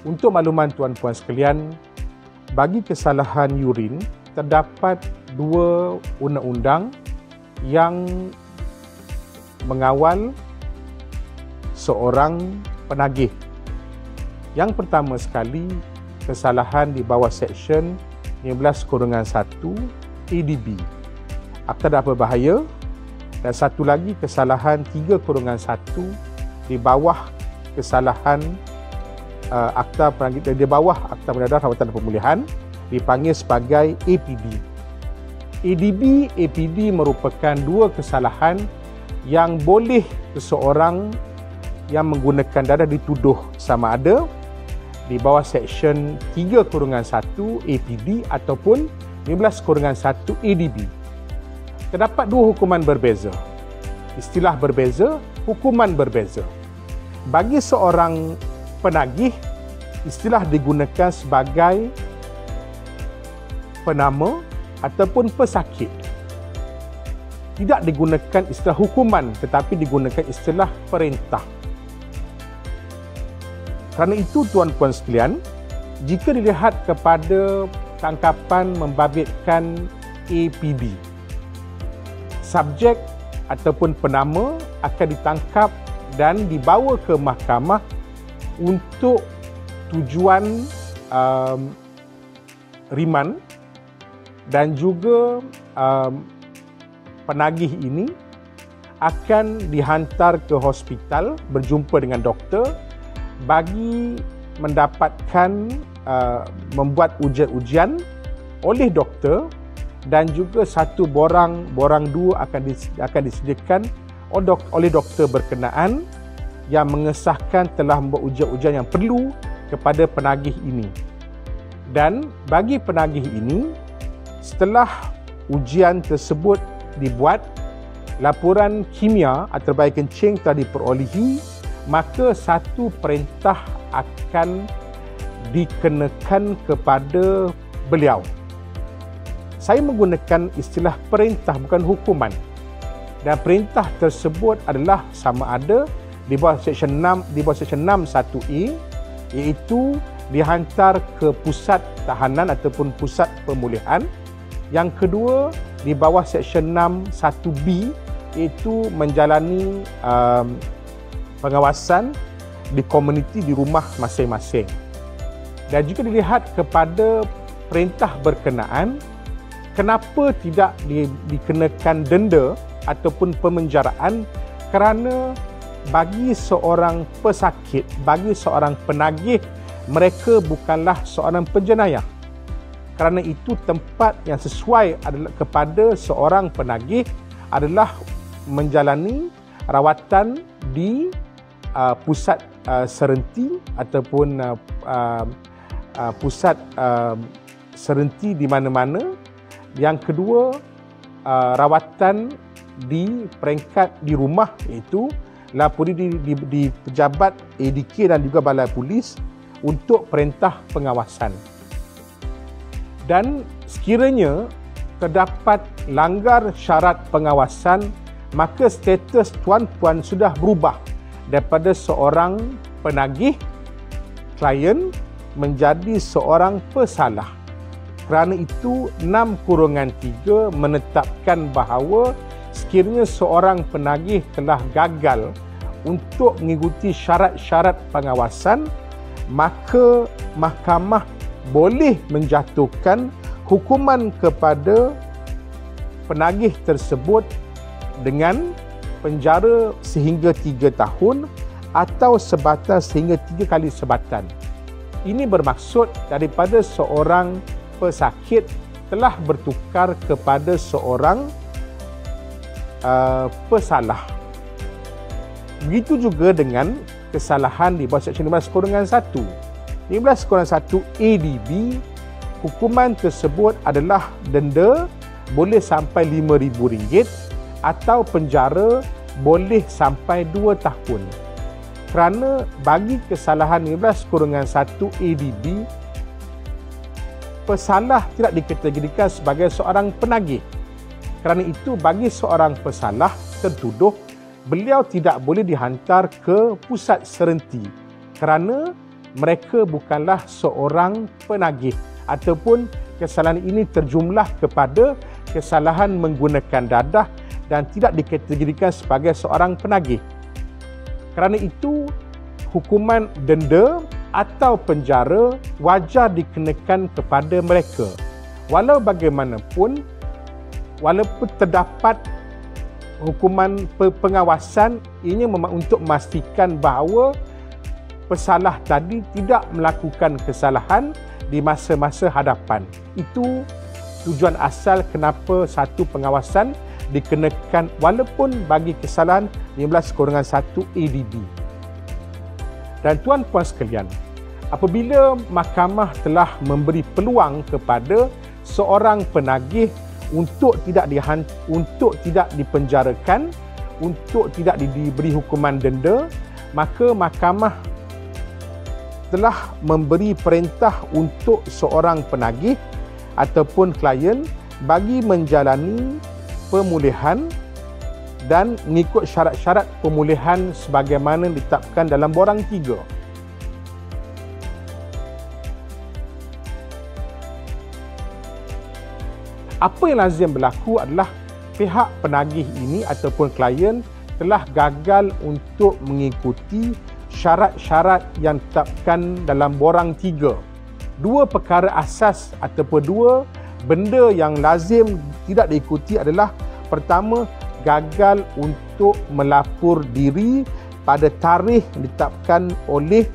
Untuk makluman tuan-puan sekalian, bagi kesalahan urin, terdapat dua undang-undang yang mengawal seorang penagih. Yang pertama sekali, kesalahan di bawah Seksyen 15/1 ADB, Akta Dakwah Berbahaya, dan satu lagi kesalahan 3/1 di bawah kesalahan Akta di bawah Akta Pendaran Rawatan dan Pemulihan, dipanggil sebagai APD. ADB, APD merupakan dua kesalahan yang boleh seseorang yang menggunakan darah dituduh sama ada di bawah Seksyen 3/1 APD ataupun 15/1 ADB. Terdapat dua hukuman berbeza. Istilah berbeza, hukuman berbeza. Bagi seorang penagih, istilah digunakan sebagai penama ataupun pesakit. Tidak digunakan istilah hukuman, tetapi digunakan istilah perintah. Kerana itu, tuan-puan sekalian, jika dilihat kepada tangkapan membabitkan APB, subjek ataupun penama akan ditangkap dan dibawa ke mahkamah untuk tujuan riman, dan juga penagih ini akan dihantar ke hospital berjumpa dengan doktor bagi mendapatkan membuat ujian oleh doktor, dan juga satu borang dua akan disediakan oleh doktor berkenaan yang mengesahkan telah membuat ujian-ujian yang perlu kepada penagih ini. Dan bagi penagih ini, setelah ujian tersebut dibuat, laporan kimia atau bayi kencing telah diperolehi, maka satu perintah akan dikenakan kepada beliau. Saya menggunakan istilah perintah, bukan hukuman. Dan perintah tersebut adalah sama ada di bawah Seksyen 61A, iaitu dihantar ke pusat tahanan ataupun pusat pemulihan. Yang kedua, di bawah Seksyen 61B, iaitu menjalani pengawasan di komuniti di rumah masing-masing. Dan jika dilihat kepada perintah berkenaan, kenapa tidak dikenakan denda ataupun pemenjaraan? Kerana bagi seorang pesakit, bagi seorang penagih, mereka bukanlah seorang penjenayah. Kerana itu, tempat yang sesuai adalah kepada seorang penagih adalah menjalani rawatan di pusat serenti ataupun pusat serenti di mana-mana. Yang kedua, rawatan di peringkat di rumah, iaitu lapori di pejabat ADK dan juga balai polis untuk perintah pengawasan. Dan sekiranya terdapat langgar syarat pengawasan, maka status tuan-puan sudah berubah daripada seorang penagih, klien, menjadi seorang pesalah. Kerana itu, 6/3 menetapkan bahawa sekiranya seorang penagih telah gagal untuk mengikuti syarat-syarat pengawasan, maka mahkamah boleh menjatuhkan hukuman kepada penagih tersebut dengan penjara sehingga 3 tahun atau sebatas sehingga 3 kali sebatan. Ini bermaksud daripada seorang pesakit telah bertukar kepada seorang pesalah. Begitu juga dengan kesalahan di bawah Seksyen 15/1. 15/1 ADB, hukuman tersebut adalah denda boleh sampai RM5,000 atau penjara boleh sampai 2 tahun. Kerana bagi kesalahan 15/1 ADB, pesalah tidak dikategorikan sebagai seorang penagih. Kerana itu, bagi seorang pesalah tertuduh, beliau tidak boleh dihantar ke pusat serenti kerana mereka bukanlah seorang penagih ataupun kesalahan ini terjumlah kepada kesalahan menggunakan dadah dan tidak dikategorikan sebagai seorang penagih. Kerana itu, hukuman denda atau penjara wajar dikenakan kepada mereka. Walau bagaimanapun, walaupun terdapat hukuman pengawasan, ini memang untuk memastikan bahawa pesalah tadi tidak melakukan kesalahan di masa-masa hadapan. Itu tujuan asal kenapa satu pengawasan dikenakan walaupun bagi kesalahan 15/1 ADB. Dan tuan-puan sekalian, apabila mahkamah telah memberi peluang kepada seorang penagih untuk tidak dipenjarakan, untuk tidak diberi hukuman denda, maka mahkamah telah memberi perintah untuk seorang penagih ataupun klien bagi menjalani pemulihan dan mengikut syarat-syarat pemulihan sebagaimana ditetapkan dalam borang 3. Apa yang lazim berlaku adalah pihak penagih ini ataupun klien telah gagal untuk mengikuti syarat-syarat yang ditetapkan dalam borang 3. Dua perkara asas ataupun dua benda yang lazim tidak diikuti adalah, pertama, gagal untuk melapor diri pada tarikh yang ditetapkan oleh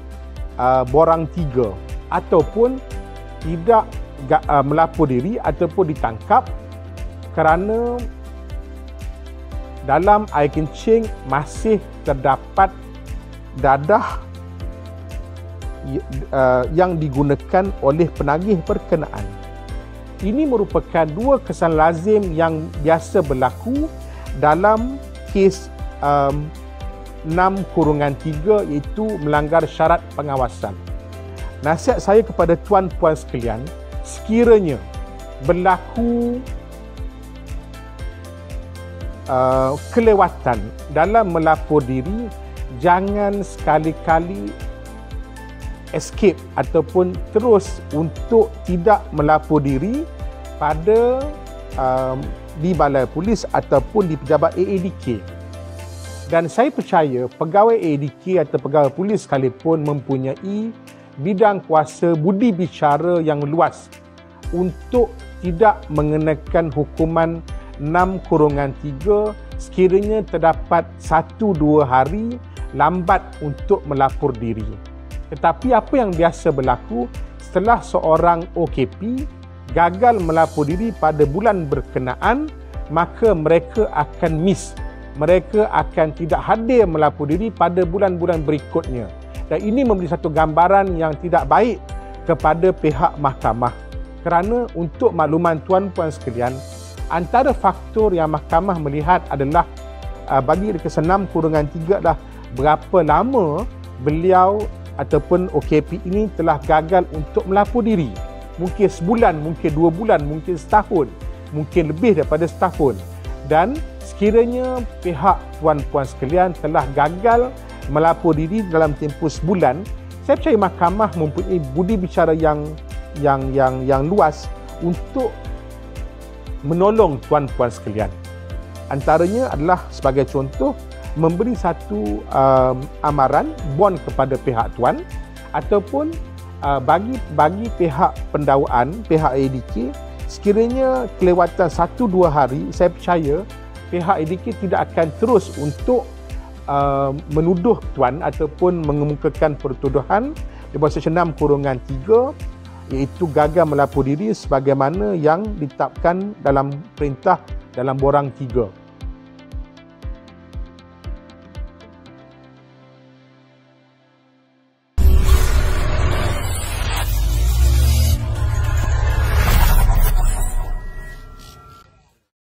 borang 3 ataupun tidak melapor diri ataupun ditangkap kerana dalam air kencing masih terdapat dadah yang digunakan oleh penagih berkenaan. Ini merupakan dua kesalahan lazim yang biasa berlaku dalam kes 6/3 iaitu melanggar syarat pengawasan. Nasihat saya kepada tuan-puan sekalian, sekiranya berlaku kelewatan dalam melapor diri, jangan sekali-kali escape ataupun terus untuk tidak melapor diri pada di balai polis ataupun di pejabat AADK. Dan saya percaya pegawai AADK atau pegawai polis sekalipun mempunyai bidang kuasa budi bicara yang luas untuk tidak mengenakan hukuman 6/3 sekiranya terdapat 1-2 hari lambat untuk melapor diri. Tetapi apa yang biasa berlaku setelah seorang OKP gagal melapor diri pada bulan berkenaan, maka mereka akan miss. Mereka akan tidak hadir melapor diri pada bulan-bulan berikutnya. Dan ini memberi satu gambaran yang tidak baik kepada pihak mahkamah. Kerana untuk makluman tuan-puan sekalian, antara faktor yang mahkamah melihat adalah bagi kes 6/3 adalah berapa lama beliau ataupun OKP ini telah gagal untuk melapor diri. Mungkin sebulan, mungkin 2 bulan, mungkin setahun, mungkin lebih daripada setahun. Dan sekiranya pihak tuan-puan sekalian telah gagal melapor diri dalam tempoh sebulan, saya percaya mahkamah mempunyai budi bicara yang luas untuk menolong tuan-puan sekalian. Antaranya adalah sebagai contoh memberi satu amaran bond kepada pihak tuan ataupun bagi pihak pendakwaan, pihak ADK, sekiranya kelewatan 1-2 hari, saya percaya pihak ADK tidak akan terus untuk menuduh tuan ataupun mengemukakan pertuduhan di bawah Seksyen 6/3 iaitu gagal melapor diri sebagaimana yang ditetapkan dalam perintah dalam borang 3.